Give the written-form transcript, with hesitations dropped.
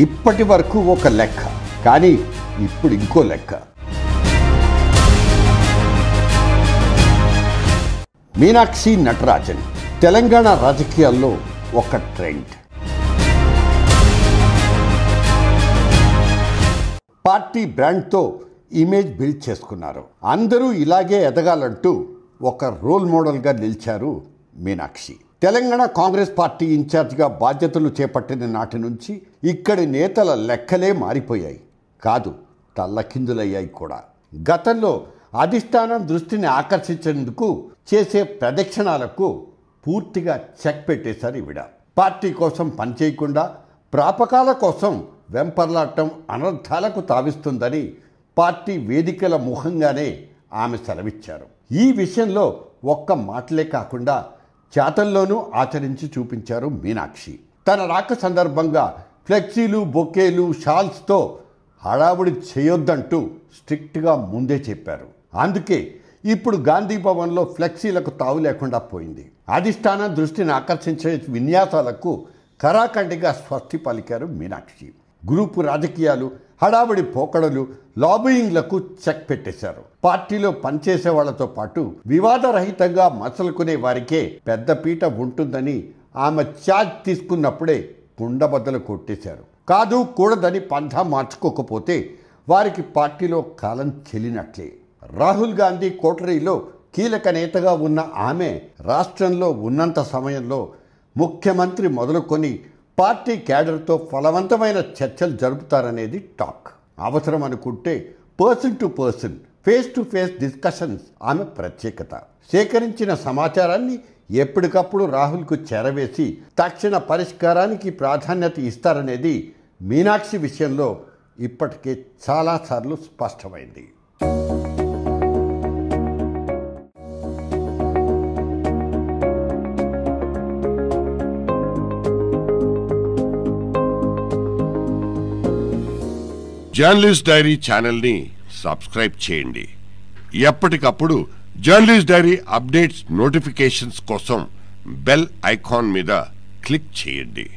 ఇప్పటి వరకు ఒక లెక్క, కానీ ఇప్పుడు ఇంకో లెక్క. మీనాక్షి నటరాజన్ తెలంగాణ రాజకీయాల్లో ఒక ట్రెండ్. పార్టీ బ్రాండ్తో ఇమేజ్ బిల్డ్ చేసుకున్నారు. అందరూ ఇలాగే ఎదగాలంటూ ఒక రోల్ మోడల్గా నిలిచారు మీనాక్షి. తెలంగాణ కాంగ్రెస్ పార్టీ ఇన్ఛార్జిగా బాధ్యతలు చేపట్టిన నాటి నుంచి ఇక్కడి నేతల లెక్కలే మారిపోయాయి, కాదు తల్లకిందులయ్యాయి కూడా. గతంలో అధిష్టానం దృష్టిని ఆకర్షించేందుకు చేసే ప్రదక్షిణాలకు పూర్తిగా చెక్ పెట్టేశారు ఈవిడ. పార్టీ కోసం పనిచేయకుండా ప్రాపకాల కోసం వెంపర్లాటం అనర్థాలకు తావిస్తుందని పార్టీ వేదికల ముఖంగానే ఆమె సెలవిచ్చారు. ఈ విషయంలో ఒక్క మాటలే కాకుండా చేతల్లోనూ ఆచరించి చూపించారు మీనాక్షి. తన రాక సందర్భంగా ఫ్లెక్సీలు, బొకేలు, షాల్స్తో హడావుడి చేయొద్దంటూ స్ట్రిక్ట్గా ముందే చెప్పారు. అందుకే ఇప్పుడు గాంధీ భవన్లో ఫ్లెక్సీలకు తావు లేకుండా పోయింది. అధిష్టానం దృష్టిని ఆకర్షించే విన్యాసాలకు కరాఖండిగా స్వస్తి పలికారు మీనాక్షి. గ్రూపు రాజకీయాలు, హడావుడి పోకడలు, లాబియింగ్లకు చెక్ పెట్టేశారు. పార్టీలో పనిచేసే వాళ్లతో పాటు వివాదరహితంగా మసలుకునే వారికే పెద్దపీట ఉంటుందని ఆమె ఛార్జ్ తీసుకున్నప్పుడే కుండబద్దలు కొట్టేశారు. కాదు కూడదని పంథా మార్చుకోకపోతే వారికి పార్టీలో కాలం చెల్లినట్లే. రాహుల్ గాంధీ కోటరీలో కీలక నేతగా ఉన్న ఆమె రాష్ట్రంలో ఉన్నంత సమయంలో ముఖ్యమంత్రి మొదలుకొని పార్టీ క్యాడర్తో ఫలవంతమైన చర్చలు జరుపుతారనేది టాక్. అవసరం అనుకుంటే person to person, face to face discussions ఆమె ప్రత్యేకత. సేకరించిన సమాచారాన్ని ఎప్పటికప్పుడు రాహుల్కు చేరవేసి తక్షణ పరిష్కారానికి ప్రాధాన్యత ఇస్తారనేది మీనాక్షి విషయంలో ఇప్పటికే చాలాసార్లు స్పష్టమైంది. జర్నలిస్ట్ డైరీ ఛానల్ని సబ్స్క్రైబ్ చేయండి. ఎప్పటికప్పుడు జర్నలిస్ట్ డైరీ అప్డేట్స్ నోటిఫికేషన్స్ కోసం బెల్ ఐకాన్ మీద క్లిక్ చేయండి.